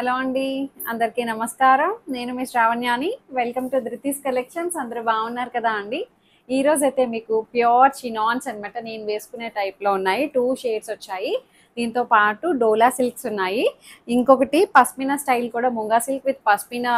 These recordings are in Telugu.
హలో అండి, అందరికీ నమస్కారం. నేను మీ శ్రావణ్యాని. Welcome to Dhruti's collections. అందరూ బాగున్నారు కదా అండి? ఈ రోజు అయితే మీకు ప్యూర్ చినాన్స్ అన్నమాట నేను వేసుకునే టైప్లో ఉన్నాయి. 2 షేడ్స్ వచ్చాయి. దీంతో పాటు డోలా సిల్క్స్ ఉన్నాయి. ఇంకొకటి పస్మినా స్టైల్ కూడా, Munga silk with pashmina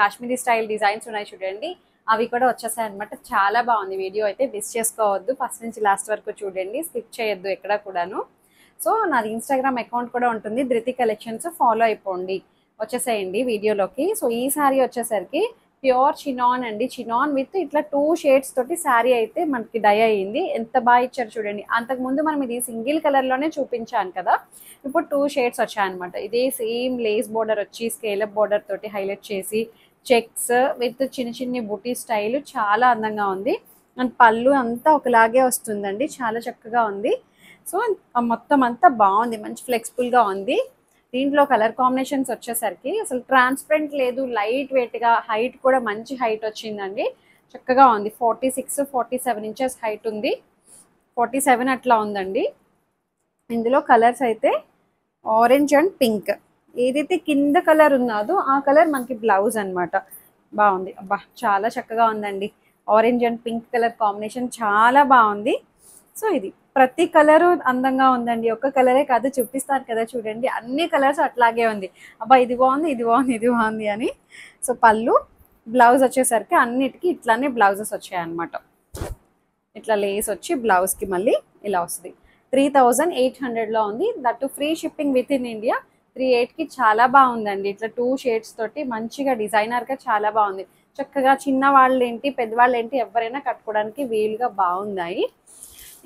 Kashmiri style designs ఉన్నాయి చూడండి. అవి కూడా వచ్చేసాయి అనమాట. చాలా బాగుంది. వీడియో అయితే మిస్ చేసుకోవద్దు, ఫస్ట్ నుంచి లాస్ట్ వరకు చూడండి, స్కిప్ చేయొద్దు ఎక్కడ కూడాను. సో నాది ఇన్స్టాగ్రామ్ అకౌంట్ కూడా ఉంటుంది, ధృతి కలెక్షన్స్. ఫాలో అయిపోండి. వచ్చేసేయండి వీడియోలోకి. సో ఈ శారీ వచ్చేసరికి ప్యూర్ చినాన్ అండి. చినాన్ విత్ ఇట్లా 2 షేడ్స్ తోటి శారీ అయితే మనకి డై అయ్యింది. ఎంత బాగా ఇచ్చారు చూడండి. అంతకుముందు మనం ఇది సింగిల్ కలర్లోనే చూపించాను కదా, ఇప్పుడు 2 షేడ్స్ వచ్చాయన్నమాట. ఇదే సేమ్ లేస్ బోర్డర్ వచ్చి స్కేలప్ బోర్డర్ తోటి హైలైట్ చేసి చెక్స్ విత్ చిన్న చిన్న బుటీ స్టైల్ చాలా అందంగా ఉంది. అండ్ పళ్ళు అంతా ఒకలాగే వస్తుందండి, చాలా చక్కగా ఉంది. సో మొత్తం అంతా బాగుంది, మంచి ఫ్లెక్సిబుల్గా ఉంది. దీంట్లో కలర్ కాంబినేషన్స్ వచ్చేసరికి అసలు ట్రాన్స్పరెంట్ లేదు, లైట్ వెయిట్గా, హైట్ కూడా మంచి హైట్ వచ్చిందండి. చక్కగా ఉంది. 46-47 ఇంచెస్ హైట్ ఉంది. 47 అట్లా ఉందండి. ఇందులో కలర్స్ అయితే ఆరెంజ్ అండ్ పింక్. ఏదైతే కింద కలర్ ఉన్నదో ఆ కలర్ మనకి బ్లౌజ్ అనమాట. బాగుంది. అబ్బా చాలా చక్కగా ఉందండి. Orange and pink colour combination చాలా బాగుంది. సో ఇది ప్రతి కలరు అందంగా ఉందండి. ఒక్క కలరే కాదు, చూపిస్తాను కదా చూడండి, అన్ని కలర్స్ అట్లాగే ఉంది. అబ్బా ఇది బాగుంది, ఇది బాగుంది, ఇది బాగుంది అని. సో పళ్ళు, బ్లౌజ్ వచ్చేసరికి అన్నిటికీ ఇట్లానే బ్లౌజెస్ వచ్చాయన్నమాట. ఇట్లా లేస్ వచ్చి బ్లౌజ్కి మళ్ళీ ఇలా వస్తుంది. 3800లో ఉంది. That free shipping within India. 38కి చాలా బాగుందండి. ఇట్లా 2 షేడ్స్ తోటి మంచిగా డిజైనర్గా చాలా బాగుంది. చక్కగా చిన్న వాళ్ళు ఏంటి, పెద్దవాళ్ళు ఏంటి, ఎవరైనా కట్టుకోవడానికి వీలుగా బాగున్నాయి.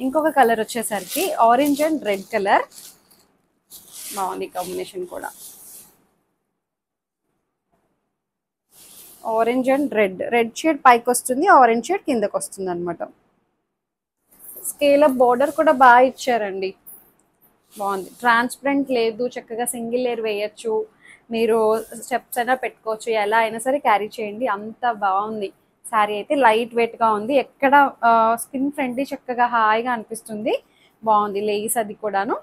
ఇంకొక కలర్ వచ్చేసరికి ఆరెంజ్ అండ్ రెడ్ కలర్. బాగుంది కాంబినేషన్ కూడా. ఆరెంజ్ అండ్ రెడ్ షేడ్ పైకి వస్తుంది, ఆరెంజ్ షేడ్ కిందకి వస్తుంది అనమాట. స్కేలప్ బోర్డర్ కూడా బాగా ఇచ్చారండి. బాగుంది. ట్రాన్స్పరెంట్ లేదు, చక్కగా సింగిల్ లేయర్ వేయచ్చు, మీరు స్టెప్స్ అయినా పెట్టుకోవచ్చు, ఎలా అయినా సరే క్యారీ చేయండి. అంత బాగుంది. శారీ అయితే లైట్ వెయిట్గా ఉంది. ఎక్కడ స్కిన్ ఫ్రెండ్లీ, చక్కగా హాయిగా అనిపిస్తుంది. బాగుంది. లేస్ అది కూడాను.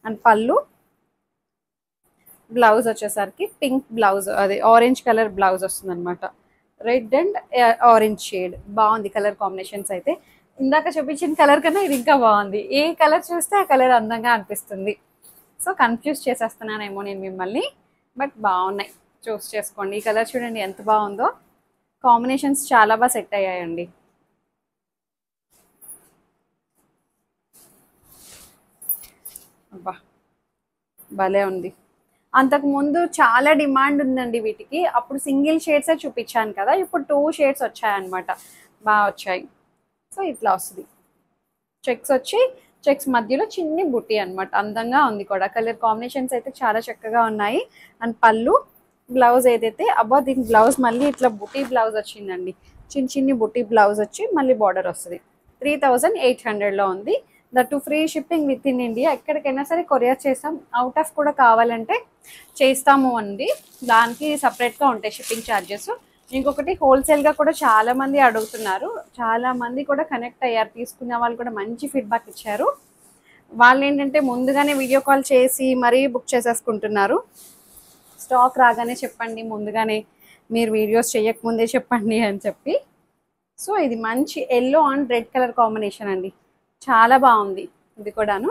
అండ్ పళ్ళు, బ్లౌజ్ వచ్చేసరికి పింక్ బ్లౌజ్, అది ఆరెంజ్ కలర్ బ్లౌజ్ వస్తుంది అనమాట. Red and orange shade. బాగుంది కలర్ కాంబినేషన్స్ అయితే. ఇందాక చూపించిన కలర్ కన్నా ఇది ఇంకా బాగుంది. ఏ కలర్ చూస్తే ఆ కలర్ అందంగా అనిపిస్తుంది. సో కన్ఫ్యూజ్ చేసేస్తున్నానేమో నేను మిమ్మల్ని, బట్ బాగున్నాయి, చూస్ చేసుకోండి. ఈ కలర్ చూడండి ఎంత బాగుందో. కాంబినేషన్స్ చాలా బాగా సెట్ అయ్యాయండి. అబ్బా భలే ఉంది. అంతకుముందు చాలా డిమాండ్ ఉందండి వీటికి. అప్పుడు సింగిల్ షేడ్సే చూపించాను కదా, ఇప్పుడు 2 షేడ్స్ వచ్చాయన్నమాట. బాగా వచ్చాయి. సో ఇట్లా వస్తుంది. చెక్స్ వచ్చి చెక్స్ మధ్యలో చిన్ని బుట్టి అనమాట. అందంగా ఉంది కూడా. కలర్ కాంబినేషన్స్ అయితే చాలా చక్కగా ఉన్నాయి. అండ్ పళ్ళు, బ్లౌజ్ ఏదైతే, అబ్బా దీని బ్లౌజ్ మళ్ళీ ఇట్లా బుట్టి బ్లౌజ్ వచ్చిందండి. చిన్ని బుట్టి బ్లౌజ్ వచ్చి మళ్ళీ బార్డర్ వస్తుంది. 3800లో ఉంది. That free shipping within India. ఎక్కడికైనా సరే కొరియర్ చేస్తాం. అవుట్ ఆఫ్ కూడా కావాలంటే చేస్తాము అండి. దానికి సపరేట్గా ఉంటాయి షిప్పింగ్ ఛార్జెస్. ఇంకొకటి హోల్సేల్గా కూడా చాలా మంది అడుగుతున్నారు. చాలా మంది కూడా కనెక్ట్ అయ్యారు. తీసుకున్న వాళ్ళు కూడా మంచి ఫీడ్బ్యాక్ ఇచ్చారు. వాళ్ళు ఏంటంటే ముందుగానే వీడియో కాల్ చేసి మరీ బుక్ చేసేసుకుంటున్నారు. స్టాక్ రాగానే చెప్పండి, ముందుగానే మీరు వీడియోస్ చేయకముందే చెప్పండి అని చెప్పి. సో ఇది మంచి yellow and red colour combination అండి. చాలా బాగుంది ఇది కూడాను.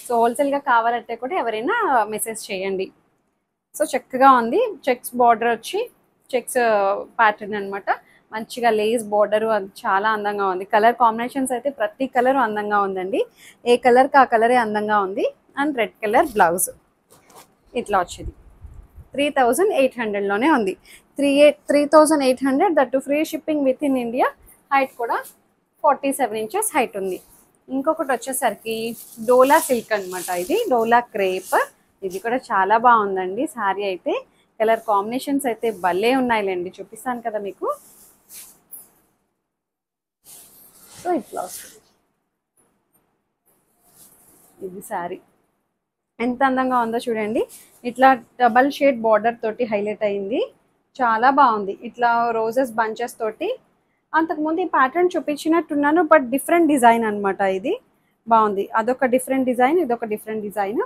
సో హోల్సేల్గా కావాలంటే కూడా ఎవరైనా మెసేజ్ చేయండి. సో చక్కగా ఉంది. చెక్స్ బార్డర్ వచ్చి చెక్స్ ప్యాటర్న్ అనమాట. మంచిగా లేస్ బార్డరు చాలా అందంగా ఉంది. కలర్ కాంబినేషన్స్ అయితే ప్రతి కలర్ అందంగా ఉందండి. ఏ కలర్కి ఆ కలరే అందంగా ఉంది. అండ్ రెడ్ కలర్ బ్లౌజ్ ఇట్లా వచ్చింది. 3800లోనే ఉంది. 3800, that free shipping within India. Height కూడా 47 ఇంచెస్ హైట్ ఉంది. ఇంకొకటి వచ్చేసరికి డోలా సిల్క్ అనమాట. ఇది డోలా క్రేప్. ఇది కూడా చాలా బాగుందండి శారీ అయితే. కలర్ కాంబినేషన్స్ అయితే భలే ఉన్నాయిలేండి, చూపిస్తాను కదా మీకు. సో ఇట్లా వస్తుంది ఇది శారీ. ఎంత అందంగా ఉందో చూడండి. ఇట్లా డబల్ షేడ్ బార్డర్ తోటి హైలైట్ అయింది. చాలా బాగుంది. ఇట్లా రోజెస్ బంచెస్ తోటి. అంతకుముందు ఈ ప్యాటర్న్ చూపించినట్టున్నాను, బట్ డిఫరెంట్ డిజైన్ అనమాట. ఇది బాగుంది. అదొక డిఫరెంట్ డిజైన్, ఇదొక డిఫరెంట్ డిజైన్.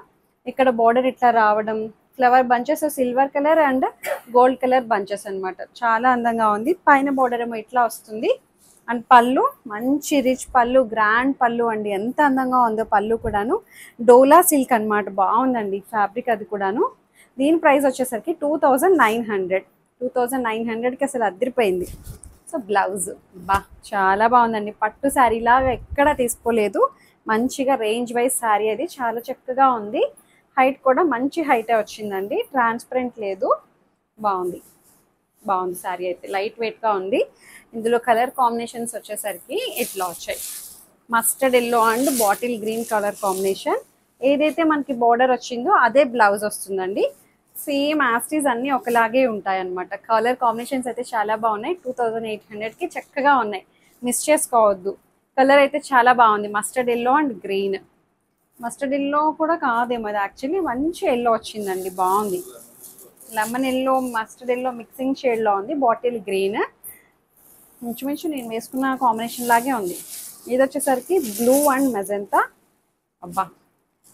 ఇక్కడ బార్డర్ ఇట్లా రావడం, flower bunches silver colour and gold colour bunches అన్నమాట. చాలా అందంగా ఉంది. పైన బోర్డర్ ఏమో ఇట్లా వస్తుంది. అండ్ పళ్ళు మంచి రిచ్ పళ్ళు, గ్రాండ్ పళ్ళు అండి. ఎంత అందంగా ఉందో పళ్ళు కూడాను. డోలా సిల్క్ అన్నమాట. బాగుందండి ఫ్యాబ్రిక్ అది కూడాను. దీని ప్రైస్ వచ్చేసరికి 2900. 2900కి అసలు అదిరిపోయింది. సో బ్లౌజ్ బా చాలా బాగుందండి. పట్టు శారీ లాగా ఎక్కడ తీసుకోలేదు. మంచిగా రేంజ్ వైజ్ శారీ అది చాలా చక్కగా ఉంది. హైట్ కూడా మంచి హైటే వచ్చిందండి. ట్రాన్స్పరెంట్ లేదు. బాగుంది. బాగుంది శారీ అయితే. లైట్ వెయిట్గా ఉంది. ఇందులో కలర్ కాంబినేషన్స్ వచ్చేసరికి ఇట్లా వచ్చాయి. Mustard yellow and bottle green colour combination. ఏదైతే మనకి బార్డర్ వచ్చిందో అదే బ్లౌజ్ వస్తుందండి. సేమ్ యాస్టీస్ అన్నీ ఒకలాగే ఉంటాయి అన్నమాట. కలర్ కాంబినేషన్స్ అయితే చాలా బాగున్నాయి. 2800కి చక్కగా ఉన్నాయి. మిస్ చేసుకోవద్దు. కలర్ అయితే చాలా బాగుంది. Mustard yellow and green. Mustard yellow కూడా కాదేమో అది, యాక్చువల్లీ మంచి ఎల్లో వచ్చిందండి. బాగుంది. Lemon yellow mustard yellow mixing షేడ్లో ఉంది. బాటిల్ గ్రీన్ ఇంచుమించు నేను వేసుకున్న కాంబినేషన్ లాగే ఉంది. ఇది వచ్చేసరికి బ్లూ అండ్ మెజెంతా. అబ్బా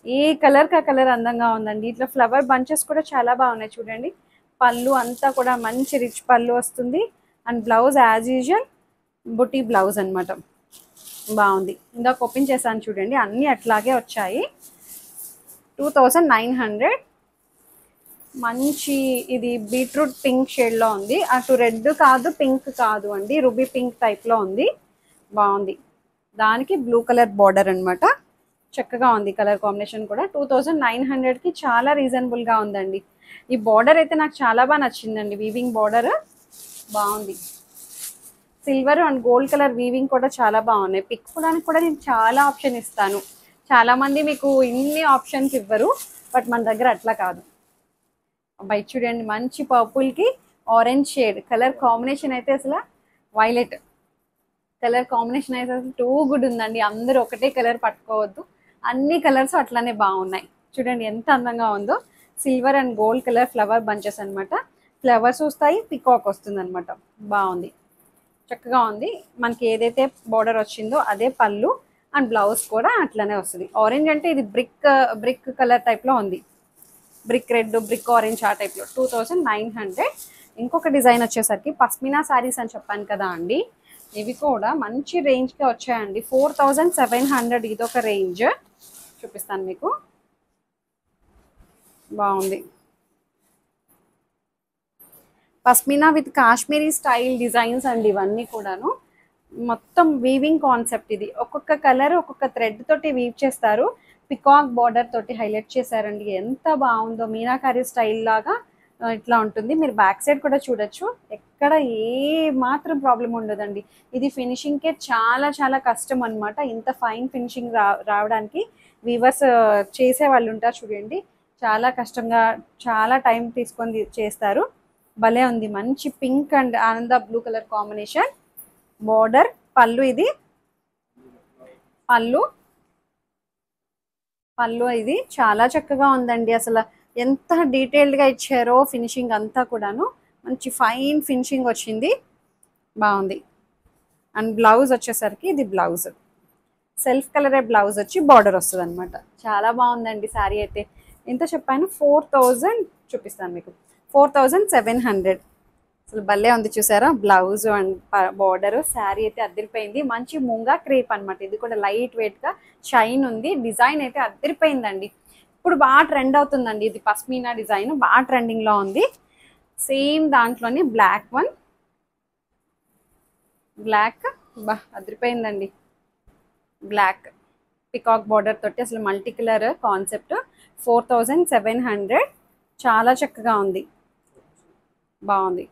ఏ కలర్ కా కలర్ అందంగా ఉందండి. ఇట్లా ఫ్లవర్ బంచెస్ కూడా చాలా బాగున్నాయి చూడండి. పళ్ళు అంతా కూడా మంచి రిచ్ పళ్ళు వస్తుంది. And blouse as usual buti blouse అనమాట. బాగుంది. ఇంకా ఓపెన్ చేశాను చూడండి, అన్నీ అట్లాగే వచ్చాయి. 2900. మంచి ఇది బీట్రూట్ పింక్ షేడ్లో ఉంది. అటు రెడ్ కాదు పింక్ కాదు అండి, రూబీ పింక్ టైప్లో ఉంది. బాగుంది. దానికి బ్లూ కలర్ బార్డర్ అనమాట. చక్కగా ఉంది కలర్ కాంబినేషన్ కూడా. 2900కి చాలా రీజనబుల్గా ఉందండి. ఈ బార్డర్ అయితే నాకు చాలా బాగా నచ్చిందండి. వీవింగ్ బార్డర్ బాగుంది. Silver and gold colour weaving కూడా చాలా బాగున్నాయి. పిక్ కూడా నేను చాలా ఆప్షన్ ఇస్తాను. చాలామంది మీకు ఇన్ని ఆప్షన్స్ ఇవ్వరు, బట్ మన దగ్గర అట్లా కాదు. అబ్బాయి చూడండి, మంచి పర్పుల్కి ఆరెంజ్ షేడ్ కలర్ కాంబినేషన్ అయితే అసలు వైలెట్ కలర్ కాంబినేషన్ అయితే అసలు టూ గుడ్ ఉందండి. అందరూ ఒకటే కలర్ పట్టుకోవద్దు. అన్ని కలర్స్ అట్లానే బాగున్నాయి. చూడండి ఎంత అందంగా ఉందో. Silver and gold colour flower bunches అనమాట. ఫ్లవర్స్ వస్తాయి, పికాక్ వస్తుంది అనమాట. బాగుంది. చక్కగా ఉంది. మనకి ఏదైతే బార్డర్ వచ్చిందో అదే పళ్ళు అండ్ బ్లౌజ్ కూడా అట్లానే వస్తుంది. ఆరెంజ్ అంటే ఇది బ్రిక్ కలర్ టైప్లో ఉంది. బ్రిక్ రెడ్, బ్రిక్ ఆరెంజ్ ఆ టైప్లో. 2900. ఇంకొక డిజైన్ వచ్చేసరికి పస్మినా శారీస్ అని చెప్పాను కదా అండి. ఇవి కూడా మంచి రేంజ్గా వచ్చాయండి. 4700 ఇదొక రేంజ్. చూపిస్తాను మీకు. బాగుంది. పస్మినా విత్ కాశ్మీరీ స్టైల్ డిజైన్స్ అండి ఇవన్నీ కూడాను. మొత్తం వీవింగ్ కాన్సెప్ట్ ఇది. ఒక్కొక్క కలర్ ఒక్కొక్క థ్రెడ్ తోటి వీవ్ చేస్తారు. పికాక్ బార్డర్ తోటి హైలైట్ చేశారండి. ఎంత బాగుందో. మీనాకారి స్టైల్ లాగా ఇట్లా ఉంటుంది. మీరు బ్యాక్ సైడ్ కూడా చూడొచ్చు. ఎక్కడ ఏ మాత్రం ప్రాబ్లం ఉండదండి. ఇది ఫినిషింగ్కే చాలా చాలా కష్టం అనమాట. ఇంత ఫైన్ ఫినిషింగ్ రావడానికి వీవర్స్ చేసే వాళ్ళు ఉంటారు చూడండి. చాలా కష్టంగా చాలా టైం తీసుకొని చేస్తారు. భలే ఉంది. మంచి పింక్ అండ్ ఆనంద బ్లూ కలర్ కాంబినేషన్. బోర్డర్ పళ్ళు ఇది పళ్ళు ఇది చాలా చక్కగా ఉందండి. అసలు ఎంత డీటెయిల్డ్గా ఇచ్చారో ఫినిషింగ్ అంతా కూడాను. మంచి ఫైన్ ఫినిషింగ్ వచ్చింది. బాగుంది. అండ్ బ్లౌజ్ వచ్చేసరికి ఇది బ్లౌజ్ సెల్ఫ్ కలరే బ్లౌజ్ వచ్చి బార్డర్ వస్తుంది అనమాట. చాలా బాగుందండి శారీ అయితే. ఎంత చెప్పాను? 4000 చూపిస్తాను మీకు. 4700. అసలు భలే ఉంది చూసారా. Blouse and border. శారీ అయితే అద్దరిపోయింది. మంచి ముంగా క్రేప్ అనమాట. ఇది కూడా లైట్ వెయిట్గా షైన్ ఉంది. డిజైన్ అయితే అద్దరిపోయిందండి. ఇప్పుడు బాగా ట్రెండ్ అవుతుందండి ఇది. పస్మినా డిజైన్ బాగా ట్రెండింగ్లో ఉంది. సేమ్ దాంట్లోనే బ్లాక్ బా అద్దరిపోయిందండి. బ్లాక్ పికాక్ బార్డర్ తోటి అసలు మల్టీ కలర్ కాన్సెప్ట్. 4700. చాలా చక్కగా ఉంది. బాగుంది.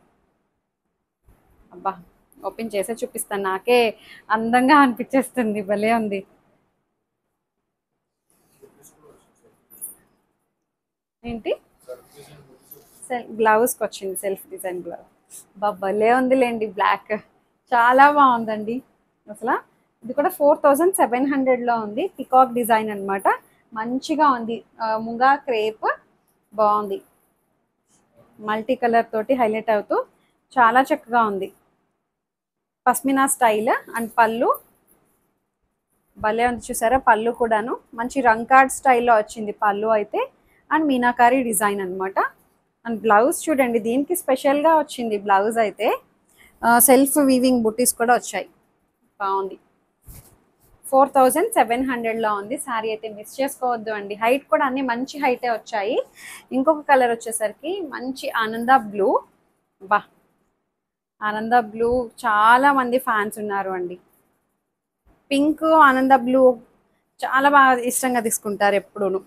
అబ్బా ఓపెన్ చేసే చూపిస్తాను. నాకే అందంగా అనిపించేస్తుంది. భలే ఉంది. ఏంటి బ్లౌజ్కి వచ్చింది సెల్ఫ్ డిజైన్ బ్లౌజ్. బా భలే ఉందిలేండి. బ్లాక్ చాలా బాగుందండి అసలు. ఇది కూడా 4700లో ఉంది. పికాక్ డిజైన్ అనమాట. మంచిగా ఉంది. ముంగా క్రేప్ బాగుంది. మల్టీ కలర్ తోటి హైలైట్ అవుతూ చాలా చక్కగా ఉంది. పస్మినా స్టైల్ అండ్ పళ్ళు భలే ఉంది చూసారా. పళ్ళు కూడాను మంచి రంకాడ్ స్టైల్లో వచ్చింది పళ్ళు అయితే. అండ్ మీనాకారి డిజైన్ అనమాట. అండ్ బ్లౌజ్ చూడండి, దీనికి స్పెషల్గా వచ్చింది బ్లౌజ్ అయితే. సెల్ఫ్ వీవింగ్ బుటీస్ కూడా వచ్చాయి, బాగుంది. 4700లో ఉంది. శారీ అయితే మిస్ చేసుకోవద్దు అండి. హైట్ కూడా అన్ని మంచి హైటే వచ్చాయి. ఇంకొక కలర్ వచ్చేసరికి మంచి ఆనంద బ్లూ. బా, ఆనంద బ్లూ చాలా మంది ఫ్యాన్స్ ఉన్నారు అండి. పింక్ ఆనంద బ్లూ చాలా బాగా ఇష్టంగా తీసుకుంటారు ఎప్పుడూను.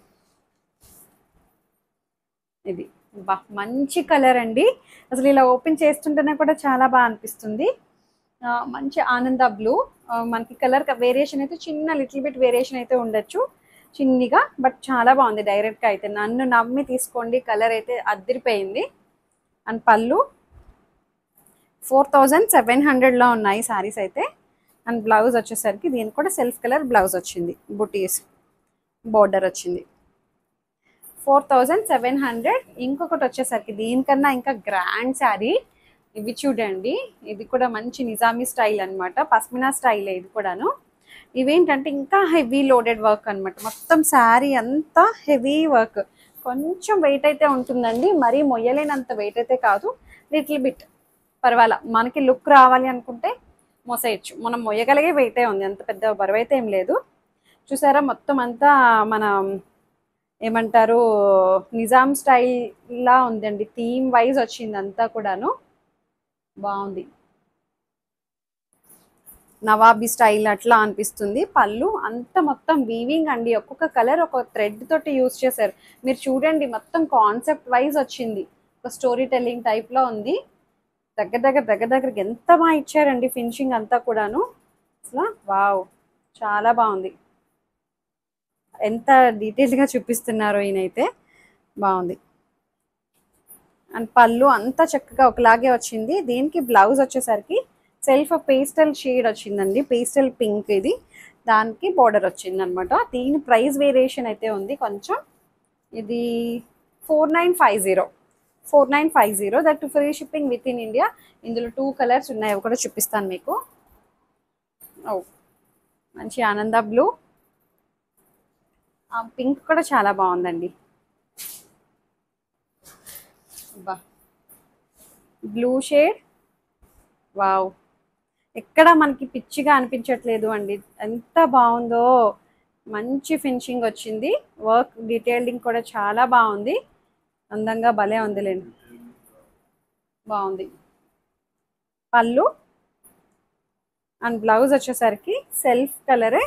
ఇది బా మంచి కలర్ అండి. అసలు ఇలా ఓపెన్ చేస్తుంటేనే కూడా చాలా బాగా అనిపిస్తుంది. మంచి ఆనంద బ్లూ. మనకి కలర్ వేరియేషన్ అయితే చిన్న లిటిల్ బిట్ వేరియేషన్ అయితే ఉండొచ్చు చిన్నగా, బట్ చాలా బాగుంది. డైరెక్ట్గా అయితే నన్ను నమ్మి తీసుకోండి, కలర్ అయితే అదిరిపోయింది. అండ్ పళ్ళు 4700లో ఉన్నాయి శారీస్ అయితే. అండ్ బ్లౌజ్ వచ్చేసరికి దీనికి కూడా సెల్ఫ్ కలర్ బ్లౌజ్ వచ్చింది, బుటీస్ బోర్డర్ వచ్చింది. 4700. ఇంకొకటి వచ్చేసరికి దీనికన్నా ఇంకా గ్రాండ్ శారీ. ఇవి చూడండి, ఇది కూడా మంచి నిజామీ స్టైల్ అనమాట, పస్మినా స్టైల్ ఇది కూడాను. ఇవేంటంటే ఇంకా హెవీ లోడెడ్ వర్క్ అనమాట. మొత్తం శారీ అంతా హెవీ వర్క్. కొంచెం వెయిట్ అయితే ఉంటుందండి, మరీ మొయ్యలేనంత వెయిట్ అయితే కాదు, లిటిల్ బిట్ పర్వాలా. మనకి లుక్ రావాలి అనుకుంటే మోసేయచ్చు. మనం మొయ్యగలిగే వెయిటే ఉంది, అంత పెద్ద బరువు అయితే ఏం లేదు. చూసారా, మొత్తం అంతా మన ఏమంటారు నిజాం స్టైల్ లా ఉందండి. థీమ్ వైజ్ వచ్చింది అంతా కూడాను, బాగుంది. నవాబీ స్టైల్ అట్లా అనిపిస్తుంది. పళ్ళు అంతా మొత్తం వీవింగ్ అండి, ఒక్కొక్క కలర్ ఒక థ్రెడ్ తోటి యూజ్ చేశారు. మీరు చూడండి, మొత్తం కాన్సెప్ట్ వైజ్ వచ్చింది, ఒక స్టోరీ టెల్లింగ్ టైప్లో ఉంది. దగ్గరికి ఎంత బాగా ఇచ్చారండి ఫినిషింగ్ అంతా కూడాను. అసలు వావ్, చాలా బాగుంది. ఎంత డీటెయిల్గా చూపిస్తున్నారో ఈయనైతే, బాగుంది. అండ్ పళ్ళు అంతా చక్కగా ఒకలాగే వచ్చింది. దీనికి బ్లౌజ్ వచ్చేసరికి సెల్ఫ్ పేస్టల్ షేడ్ వచ్చిందండి, పేస్టల్ పింక్ ఇది. దానికి బార్డర్ వచ్చింది అనమాట. దీని ప్రైస్ వేరియేషన్ అయితే ఉంది కొంచెం. ఇది 4950 that free shipping within India. ఇందులో 2 కలర్స్ ఉన్నాయి, అవి కూడా చూపిస్తాను మీకు. ఓ, మంచి ఆనంద బ్లూ. పింక్ కూడా చాలా బాగుందండి. బా, బ్లూ షేడ్, వావ్. ఎక్కడ మనకి పిచ్చిగా అనిపించట్లేదు అండి, ఎంత బాగుందో. మంచి ఫినిషింగ్ వచ్చింది, వర్క్ డీటెయిలింగ్ కూడా చాలా బాగుంది, అందంగా భలే ఉందిలేండి, బాగుంది. పళ్ళు అండ్ బ్లౌజ్ వచ్చేసరికి సెల్ఫ్ కలరే,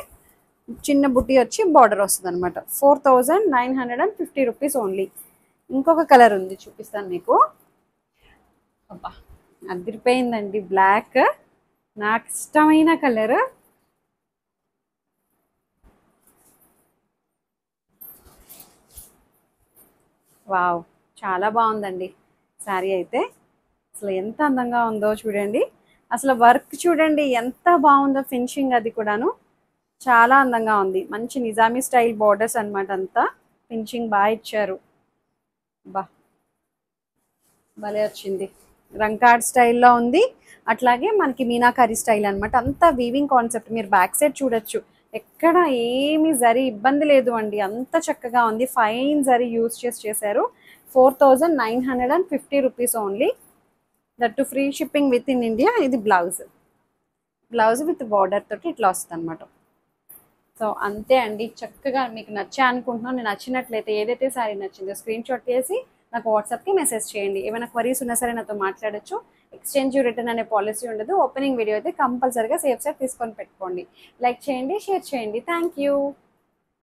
చిన్న బుట్టి వచ్చి బార్డర్ వస్తుంది అనమాట. 4950 రూపీస్ ఓన్లీ. ఇంకొక కలర్ ఉంది, చూపిస్తాను మీకు. అబ్బా, అదిరిపోయిందండి, బ్లాక్ నాకు ఇష్టమైన కలర్. వావ్, చాలా బాగుందండి శారీ అయితే. అసలు ఎంత అందంగా ఉందో చూడండి, అసలు వర్క్ చూడండి ఎంత బాగుందో, ఫినిషింగ్ అది కూడాను చాలా అందంగా ఉంది. మంచి నిజామీ స్టైల్ బార్డర్స్ అనమాట, అంతా ఫినిషింగ్ బాగా ఇచ్చారు. బా, భలే వచ్చింది. రంకాడ్ స్టైల్లో ఉంది, అట్లాగే మనకి మీనాకారి స్టైల్ అనమాట. అంతా వీవింగ్ కాన్సెప్ట్. మీరు బ్యాక్ సైడ్ చూడొచ్చు, ఎక్కడ ఏమి జరీ ఇబ్బంది లేదు అండి, అంత చక్కగా ఉంది. ఫైన్ జరీ యూజ్ చేశారు. 4950 rupees only, that to free shipping within India. ఇది బ్లౌజ్ విత్ బార్డర్ తోటి ఇట్లా వస్తుంది అనమాట. సో అంతే అండి, చక్కగా మీకు నచ్చా అనుకుంటున్నాను. నేను నచ్చినట్లయితే ఏదైతే శారీ నచ్చిందో స్క్రీన్ షాట్ చేసి నాకు వాట్సాప్కి మెసేజ్ చేయండి. ఏమైనా క్వరీస్ ఉన్నా సరే నాతో మాట్లాడచ్చు. ఎక్స్చేంజ్ రిటర్న్ అనే పాలసీ ఉండదు. ఓపెనింగ్ వీడియో అయితే కంపల్సరీగా సేఫ్ తీసుకొని పెట్టుకోండి. లైక్ చేయండి, షేర్ చేయండి. Thank you.